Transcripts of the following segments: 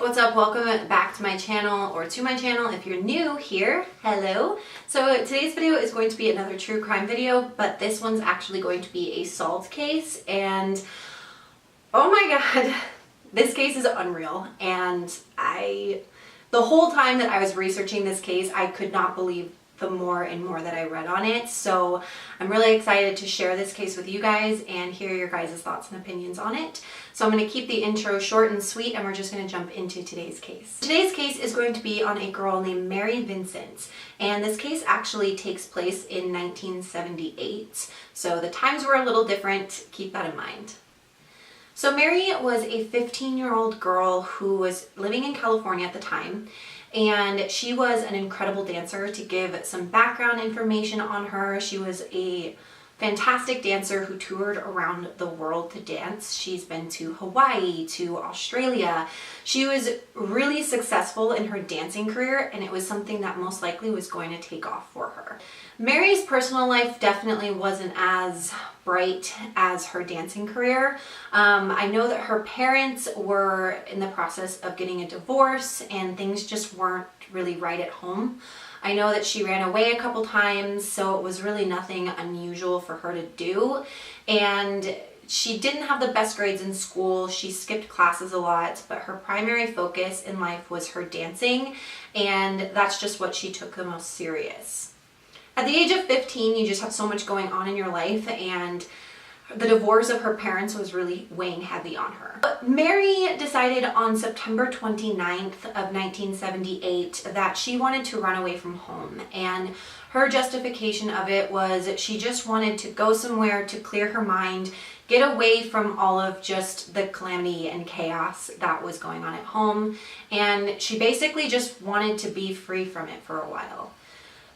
What's up? Welcome back to my channel, or to my channel if you're new here. Hello. So today's video is going to be another true crime video, but this one's actually going to be a solved case, and oh my god, this case is unreal. And the whole time that I was researching this case, I could not believe the more and more that I read on it. So I'm really excited to share this case with you guys and hear your guys' thoughts and opinions on it. So I'm going to keep the intro short and sweet, and we're just going to jump into today's case. Today's case is going to be on a girl named Mary Vincent, and this case actually takes place in 1978. So the times were a little different, keep that in mind. So Mary was a 15-year-old girl who was living in California at the time, and she was an incredible dancer. To give some background information on her, she was a fantastic dancer who toured around the world to dance. She's been to Hawaii, to Australia. She was really successful in her dancing career, and it was something that most likely was going to take off for her. Mary's personal life definitely wasn't as bright as her dancing career. I know that her parents were in the process of getting a divorce, and things just weren't really right at home. I know that she ran away a couple times, so it was really nothing unusual for her to do. And she didn't have the best grades in school. She skipped classes a lot, but her primary focus in life was her dancing, and that's just what she took the most serious. At the age of 15, you just have so much going on in your life, and the divorce of her parents was really weighing heavy on her. But Mary decided on September 29th of 1978 that she wanted to run away from home, and her justification of it was she just wanted to go somewhere to clear her mind, get away from all of just the calamity and chaos that was going on at home, and she basically just wanted to be free from it for a while.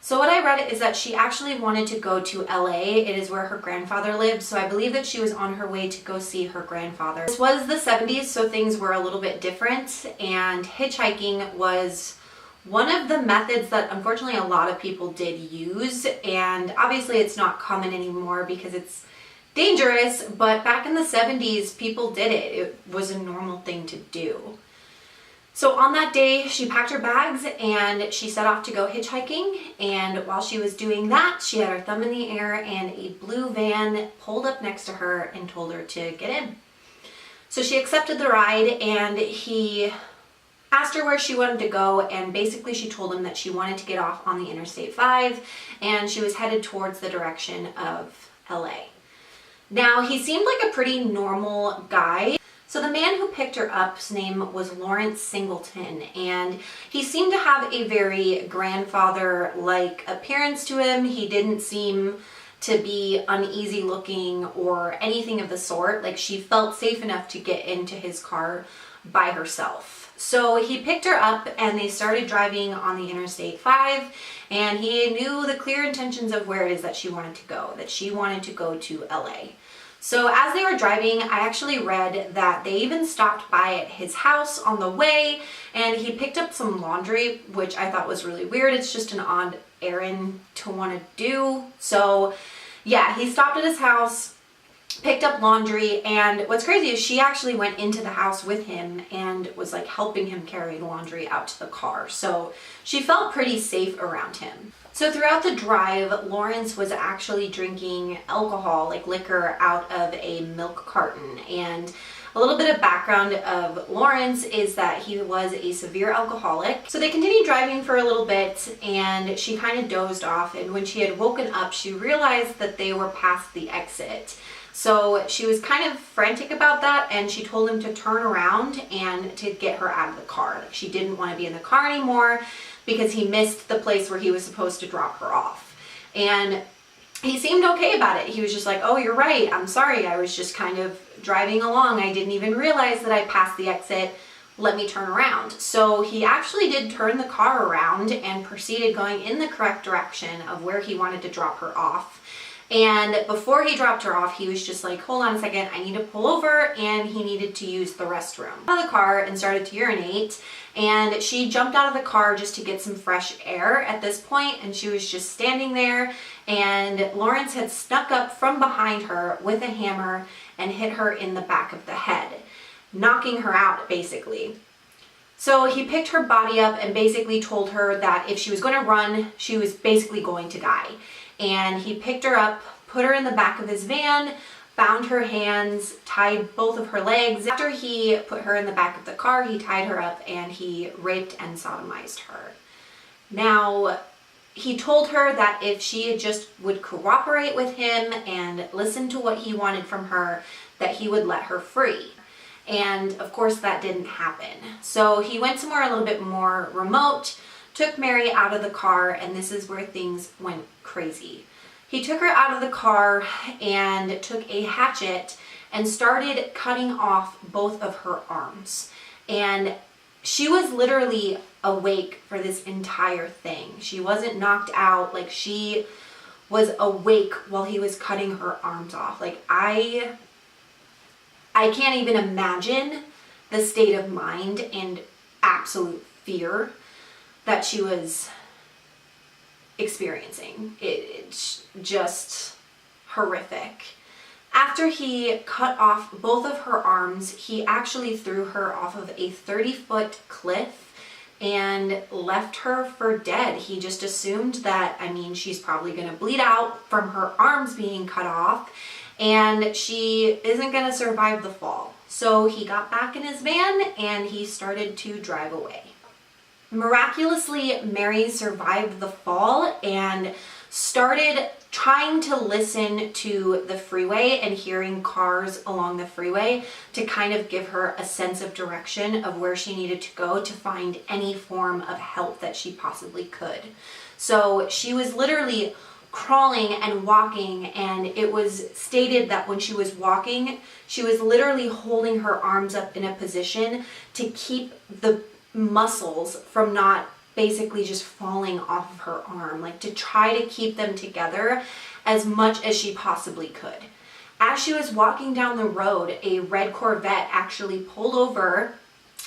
So what I read is that she actually wanted to go to LA. It is where her grandfather lived, so I believe that she was on her way to go see her grandfather. This was the 70s, so things were a little bit different, and hitchhiking was one of the methods that unfortunately a lot of people did use, and obviously it's not common anymore because it's dangerous, but back in the 70s people did it. It was a normal thing to do. So on that day, she packed her bags and she set off to go hitchhiking, and while she was doing that, she had her thumb in the air and a blue van pulled up next to her and told her to get in. So she accepted the ride, and he asked her where she wanted to go, and basically she told him that she wanted to get off on the Interstate 5 and she was headed towards the direction of LA. Now, he seemed like a pretty normal guy. So the man who picked her up's name was Lawrence Singleton, and he seemed to have a very grandfather-like appearance to him. He didn't seem to be uneasy looking or anything of the sort. Like, she felt safe enough to get into his car by herself. So he picked her up and they started driving on the Interstate 5, and he knew the clear intentions of where it is that she wanted to go, that she wanted to go to LA. So as they were driving, I actually read that they even stopped by at his house on the way, and he picked up some laundry, which I thought was really weird. It's just an odd errand to want to do. So yeah, he stopped at his house, picked up laundry, and what's crazy is she actually went into the house with him and was like helping him carry the laundry out to the car. So she felt pretty safe around him. So throughout the drive, Lawrence was actually drinking alcohol, like liquor, out of a milk carton. And a little bit of background of Lawrence is that he was a severe alcoholic. So they continued driving for a little bit, and she kind of dozed off, and when she had woken up, she realized that they were past the exit. So she was kind of frantic about that, and she told him to turn around and to get her out of the car. Like, she didn't want to be in the car anymore because he missed the place where he was supposed to drop her off. And he seemed okay about it. He was just like, oh, you're right. I'm sorry. I was just kind of driving along. I didn't even realize that I passed the exit. Let me turn around. So he actually did turn the car around and proceeded going in the correct direction of where he wanted to drop her off. And before he dropped her off, he was just like, hold on a second, I need to pull over, and he needed to use the restroom. Out of the car and started to urinate, and she jumped out of the car just to get some fresh air at this point, and she was just standing there, and Lawrence had snuck up from behind her with a hammer and hit her in the back of the head, knocking her out basically. So he picked her body up and basically told her that if she was going to run, she was basically going to die. And he picked her up, put her in the back of his van, bound her hands, tied both of her legs. After he put her in the back of the car, he tied her up and he raped and sodomized her. Now, he told her that if she just would cooperate with him and listen to what he wanted from her, that he would let her free. And of course that didn't happen. So he went somewhere a little bit more remote, took Mary out of the car, and this is where things went crazy. He took her out of the car and took a hatchet and started cutting off both of her arms. And she was literally awake for this entire thing. She wasn't knocked out. Like, she was awake while he was cutting her arms off. Like, I can't even imagine the state of mind and absolute fear that she was experiencing. It's just horrific. After he cut off both of her arms, he actually threw her off of a 30-foot cliff and left her for dead. He just assumed that, I mean, she's probably going to bleed out from her arms being cut off and she isn't going to survive the fall. So he got back in his van and he started to drive away. Miraculously, Mary survived the fall and started trying to listen to the freeway and hearing cars along the freeway to kind of give her a sense of direction of where she needed to go to find any form of help that she possibly could. So she was literally crawling and walking, and it was stated that when she was walking, she was literally holding her arms up in a position to keep the muscles from not basically just falling off of her arm, like to try to keep them together as much as she possibly could. As she was walking down the road, a red Corvette actually pulled over,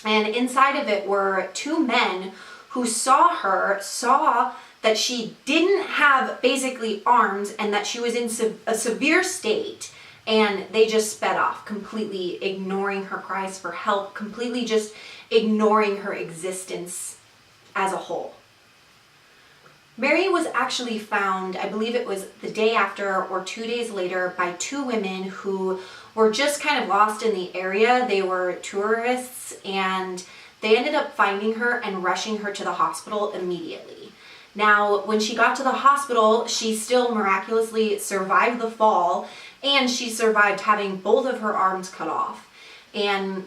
and inside of it were two men who saw that she didn't have basically arms and that she was in a severe state, and they just sped off, completely ignoring her cries for help, completely just ignoring her existence as a whole. Mary was actually found, I believe it was the day after or 2 days later, by two women who were just kind of lost in the area. They were tourists, and they ended up finding her and rushing her to the hospital immediately. Now, when she got to the hospital, she still miraculously survived the fall, and she survived having both of her arms cut off. And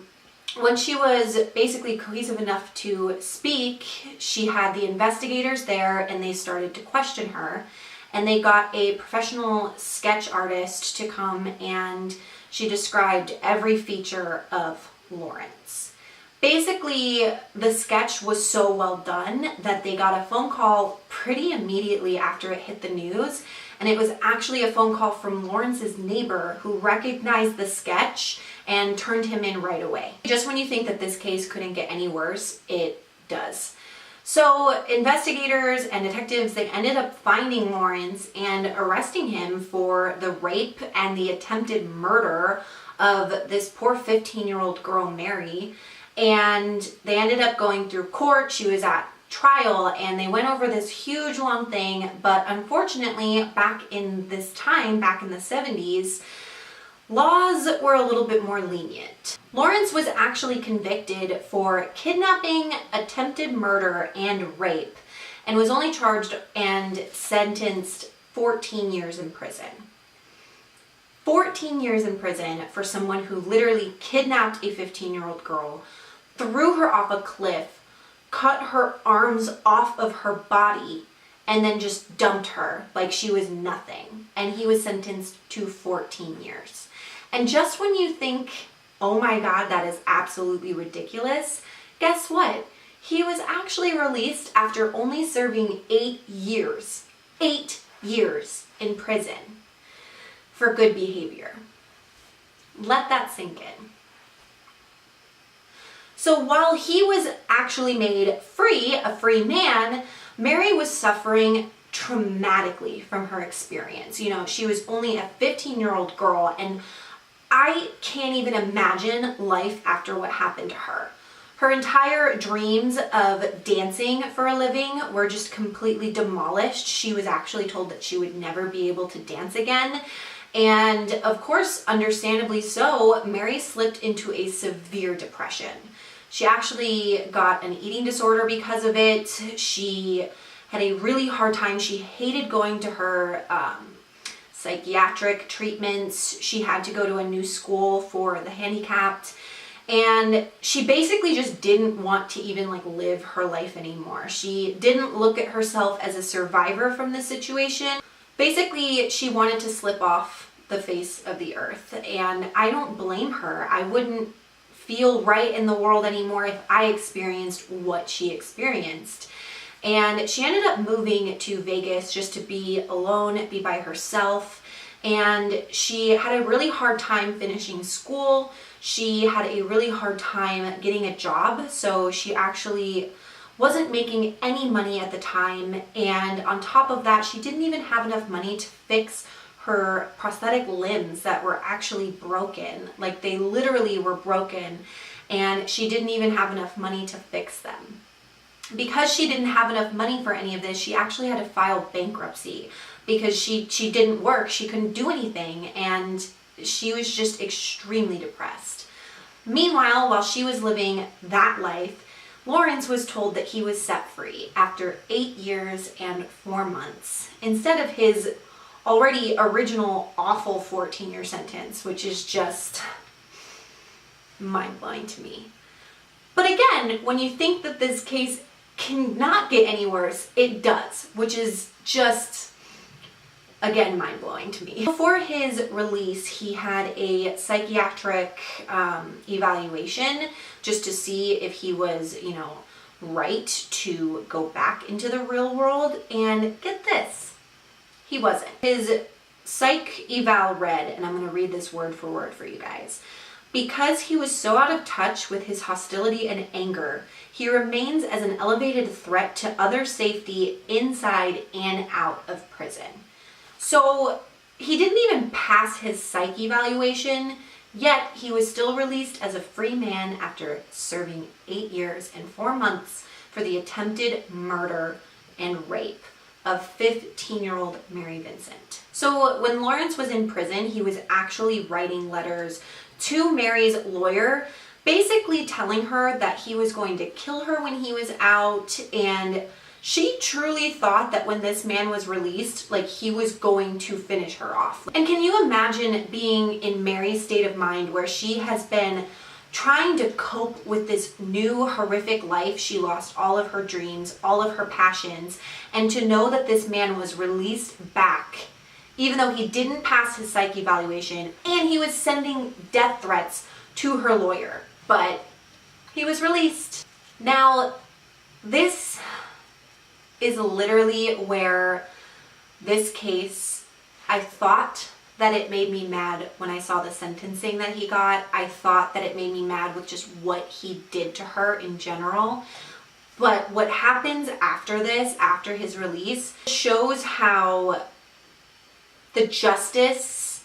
when she was basically cohesive enough to speak, she had the investigators there, and they started to question her. And they got a professional sketch artist to come, and she described every feature of Lawrence. Basically, the sketch was so well done that they got a phone call pretty immediately after it hit the news. And it was actually a phone call from Lawrence's neighbor who recognized the sketch and turned him in right away. Just when you think that this case couldn't get any worse, it does. So investigators and detectives, they ended up finding Lawrence and arresting him for the rape and the attempted murder of this poor 15-year-old girl, Mary. And they ended up going through court. She was at trial, and they went over this huge long thing, but unfortunately back in this time, back in the 70s, laws were a little bit more lenient. Lawrence was actually convicted for kidnapping, attempted murder, and rape, and was only charged and sentenced 14 years in prison. 14 years in prison for someone who literally kidnapped a 15-year-old girl, threw her off a cliff, cut her arms off of her body, and then just dumped her like she was nothing. And he was sentenced to 14 years. And just when you think, oh my God, that is absolutely ridiculous, guess what? He was actually released after only serving 8 years. 8 years in prison for good behavior. Let that sink in. So while he was actually made free, a free man, Mary was suffering traumatically from her experience. You know, she was only a 15-year-old girl, and I can't even imagine life after what happened to her. Her entire dreams of dancing for a living were just completely demolished. She was actually told that she would never be able to dance again. And of course, understandably so, Mary slipped into a severe depression. She actually got an eating disorder because of it. She had a really hard time. She hated going to her psychiatric treatments. She had to go to a new school for the handicapped. And she basically just didn't want to even live her life anymore. She didn't look at herself as a survivor from this situation. Basically, she wanted to slip off the face of the earth. And I don't blame her. I wouldn't feel right in the world anymore if I experienced what she experienced. And she ended up moving to Vegas just to be alone, be by herself. And she had a really hard time finishing school. She had a really hard time getting a job. So she actually wasn't making any money at the time. And on top of that, she didn't even have enough money to fix her prosthetic limbs that were actually broken. They literally were broken. And she didn't even have enough money to fix them. Because she didn't have enough money for any of this, she actually had to file bankruptcy because she didn't work, she couldn't do anything, and she was just extremely depressed. Meanwhile, while she was living that life, Lawrence was told that he was set free after 8 years and 4 months, instead of his already original awful 14-year sentence, which is just mind-blowing to me. But again, when you think that this case cannot get any worse, it does, which is just, again, mind-blowing to me. Before his release, he had a psychiatric evaluation just to see if he was, right to go back into the real world, and get this, he wasn't. His psych eval read, and I'm going to read this word for word for you guys. Because he was so out of touch with his hostility and anger, he remains as an elevated threat to other safety inside and out of prison. So he didn't even pass his psych evaluation, yet he was still released as a free man after serving 8 years and 4 months for the attempted murder and rape of 15-year-old Mary Vincent. So when Lawrence was in prison, he was actually writing letters to Mary's lawyer, basically telling her that he was going to kill her when he was out, and she truly thought that when this man was released, he was going to finish her off. And can you imagine being in Mary's state of mind where she has been trying to cope with this new horrific life? She lost all of her dreams, all of her passions, and to know that this man was released back, even though he didn't pass his psych evaluation, and he was sending death threats to her lawyer. But he was released. Now, this is literally where this case, I thought that it made me mad when I saw the sentencing that he got. I thought that it made me mad with just what he did to her in general. But what happens after this, after his release, shows how the justice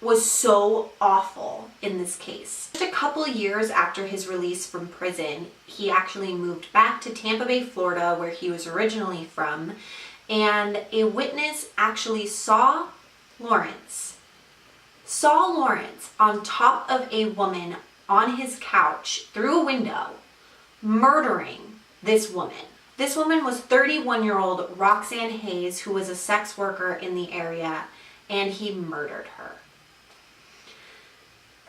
was so awful in this case. Just a couple years after his release from prison, he actually moved back to Tampa Bay, Florida, where he was originally from, and a witness actually saw Lawrence on top of a woman on his couch through a window, murdering this woman. This woman was 31-year-old Roxanne Hayes, who was a sex worker in the area, and he murdered her.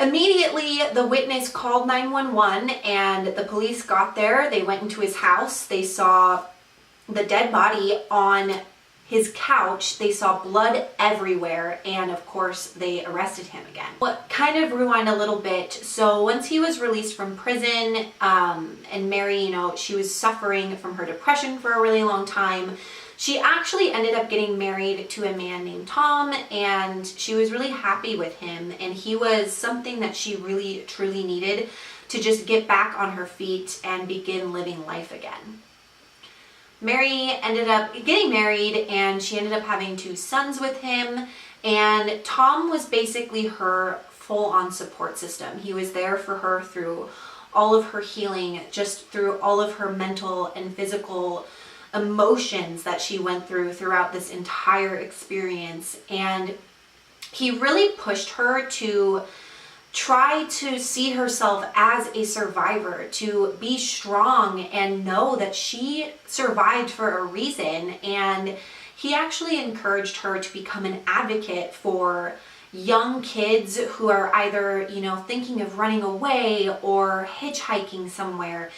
Immediately, the witness called 911, and the police got there. They went into his house. They saw the dead body on his couch. They saw blood everywhere, and of course, they arrested him again. What kind of rewind a little bit. So once he was released from prison, and Mary, she was suffering from her depression for a really long time. She actually ended up getting married to a man named Tom, and she was really happy with him, and he was something that she really truly needed to just get back on her feet and begin living life again. Mary ended up getting married, and she ended up having 2 sons with him, and Tom was basically her full-on support system. He was there for her through all of her healing just through all of her mental and physical emotions that she went through throughout this entire experience. And he really pushed her to try to see herself as a survivor, to be strong and know that she survived for a reason. And he actually encouraged her to become an advocate for young kids who are either, thinking of running away or hitchhiking somewhere,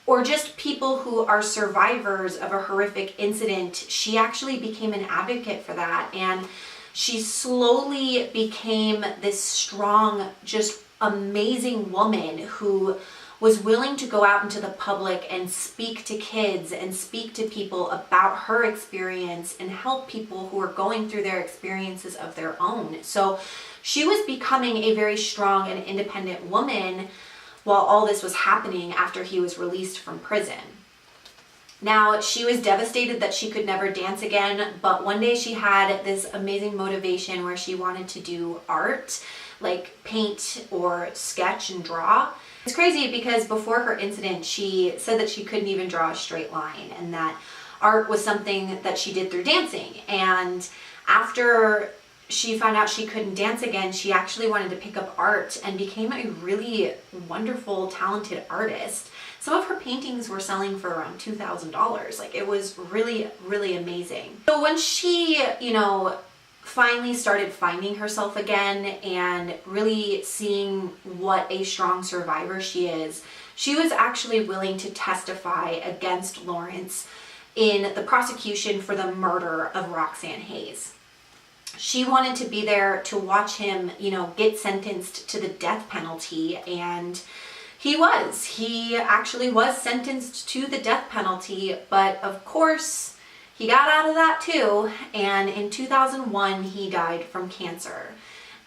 or just people who are survivors of a horrific incident. She actually became an advocate for that, and she slowly became this strong, just amazing woman who was willing to go out into the public and speak to kids and speak to people about her experience and help people who are going through their experiences of their own. So she was becoming a very strong and independent woman while all this was happening after he was released from prison. Now, she was devastated that she could never dance again, but one day she had this amazing motivation where she wanted to do art, like paint or sketch and draw. It's crazy because before her incident, she said that she couldn't even draw a straight line and that art was something that she did through dancing. And after she found out she couldn't dance again, she actually wanted to pick up art and became a really wonderful, talented artist. Some of her paintings were selling for around $2,000. Like, it was really, really amazing. So when she, finally started finding herself again and really seeing what a strong survivor she is, she was actually willing to testify against Lawrence in the prosecution for the murder of Roxanne Hayes. She wanted to be there to watch him, get sentenced to the death penalty, and he was. He actually was sentenced to the death penalty, but of course, he got out of that too, and in 2001, he died from cancer.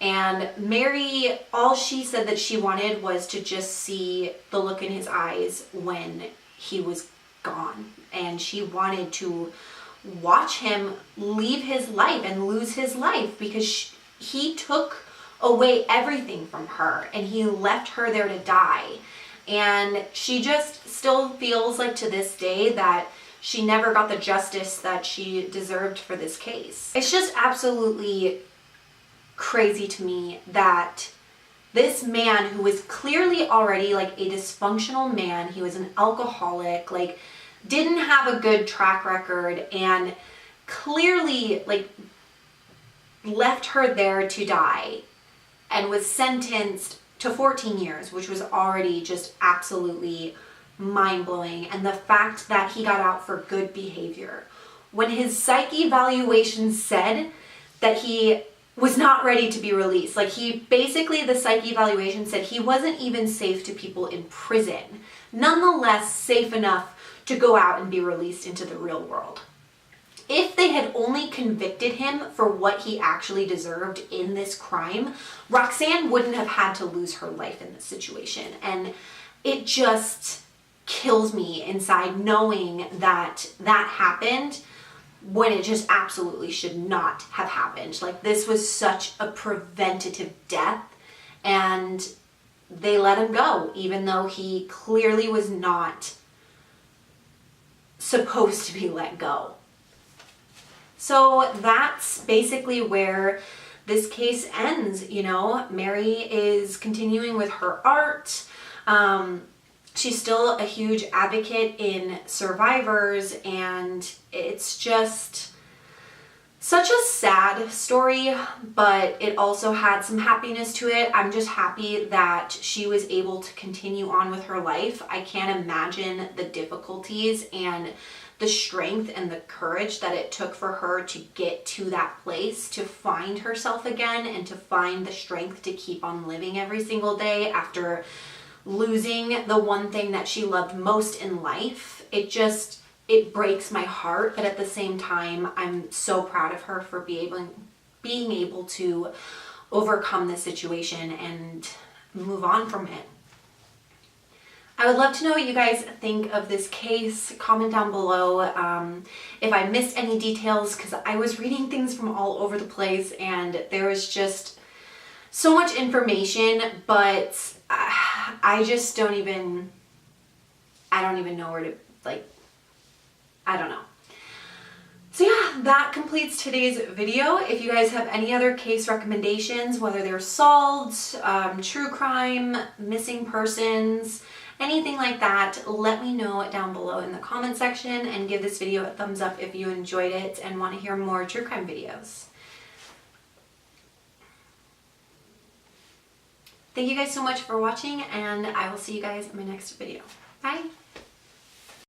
And Mary, all she said that she wanted was to just see the look in his eyes when he was gone. And she wanted to watch him leave his life and lose his life because he took away everything from her and he left her there to die. And she just still feels like to this day that she never got the justice that she deserved for this case. It's just absolutely crazy to me that this man, who was clearly already like a dysfunctional man, he was an alcoholic, like didn't have a good track record, and clearly like left her there to die and was sentenced to 14 years, which was already just absolutely mind-blowing. And the fact that he got out for good behavior, when his psych evaluation said that he was not ready to be released. Like, the psych evaluation said he wasn't even safe to people in prison, nonetheless safe enough to go out and be released into the real world. If they had only convicted him for what he actually deserved in this crime, Roxanne wouldn't have had to lose her life in this situation. And it just kills me inside knowing that that happened when it just absolutely should not have happened. Like, this was such a preventative death, and they let him go, even though he clearly was not supposed to be let go. So that's basically where this case ends. Mary is continuing with her art. She's still a huge advocate in survivors, and it's just such a sad story, but it also had some happiness to it. I'm just happy that she was able to continue on with her life. I can't imagine the difficulties and the strength and the courage that it took for her to get to that place, to find herself again and to find the strength to keep on living every single day after losing the one thing that she loved most in life. It breaks my heart, but at the same time, I'm so proud of her for being able to overcome this situation and move on from it. I would love to know what you guys think of this case. Comment down below if I missed any details, because I was reading things from all over the place and there was just so much information, but I just don't even know where to, like, I don't know. So yeah, that completes today's video. If you guys have any other case recommendations, whether they're solved, true crime, missing persons, anything like that, let me know down below in the comment section, and give this video a thumbs up if you enjoyed it and want to hear more true crime videos. Thank you guys so much for watching, and I will see you guys in my next video. Bye!